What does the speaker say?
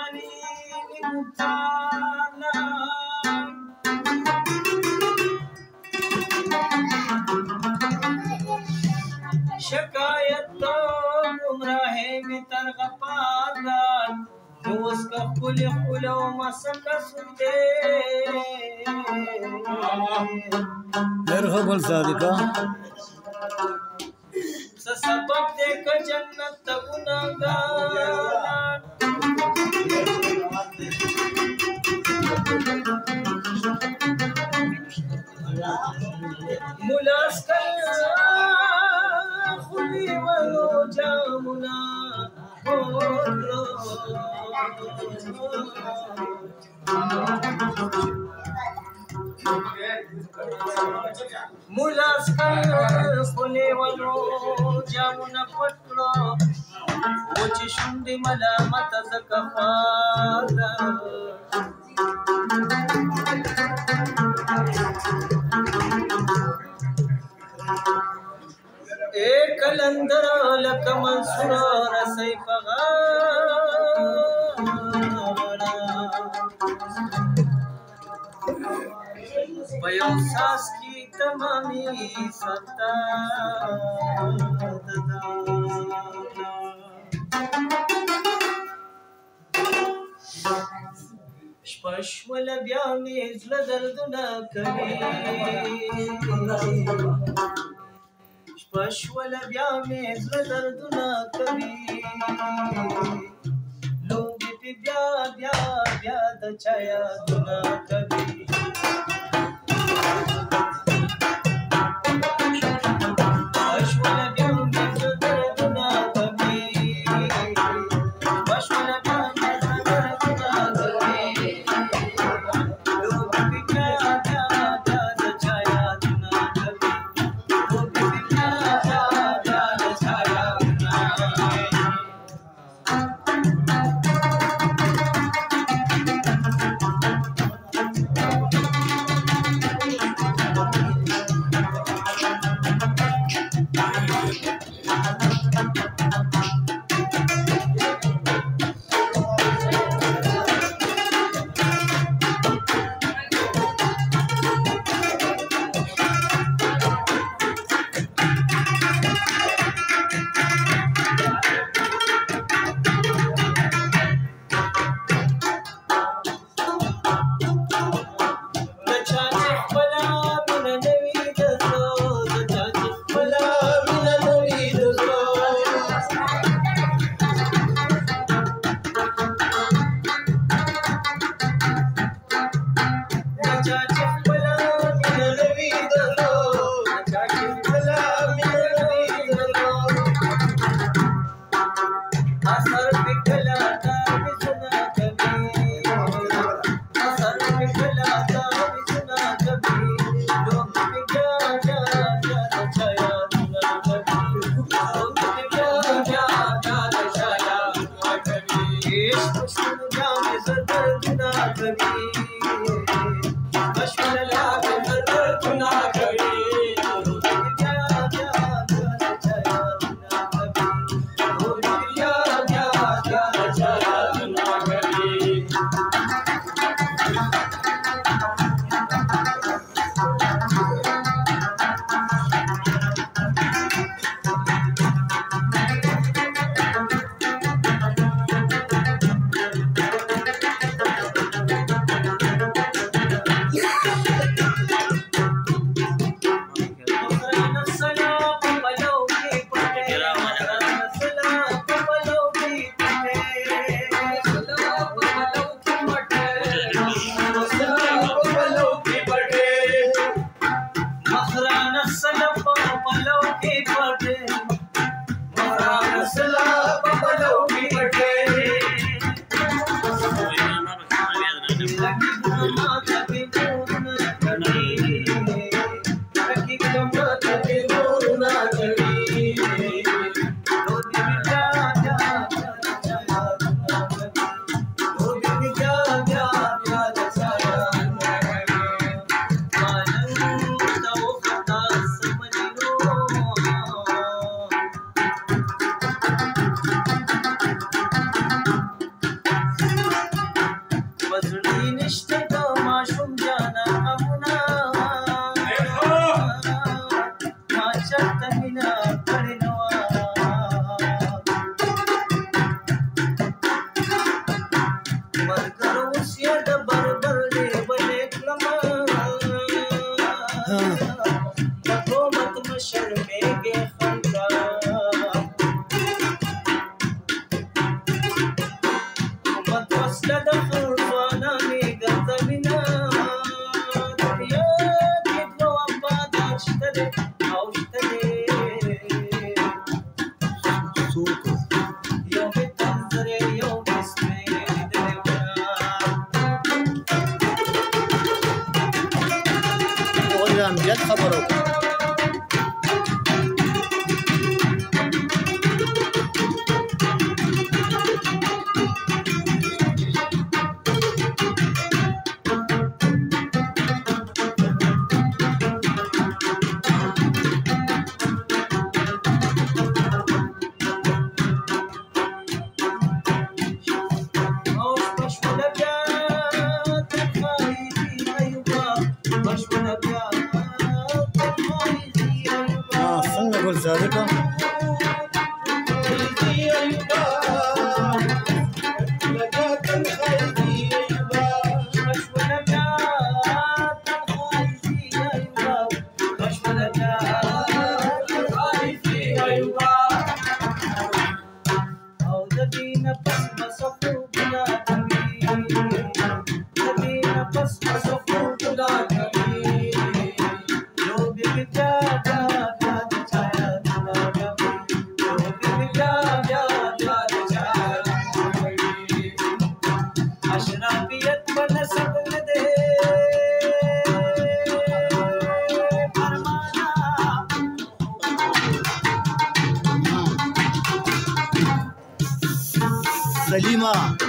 جوانی مبتالا شکایت تو گمراه میں ترغپاگان دوست کا خل خلو مسکا سنتے مرحبا صادقہ سبب دے کا جنت گناہگار ملاسکل خلی ولو جامنا ملاسکل خلی ولو جامنا پتلو وچی شندی ملامت زکفادا ایک کلندر لک منصور رسی پغانا بیو ساس کی تمامی ستا شپشول بیامی زل دردنا کبھی شپشول بیامی زل دردنا کبھی لونگی پی بیا بیا بیا دا چایا دنا کبھی الفت وصله د خرزوانانې ګرځوینه دنیا کې دوه وفادار شته دی او شته دی یو مې تنظرې یو مې سپېرې لیدلې ولې امجد خبره وکړه څنګه ګلزاده کا سلیمه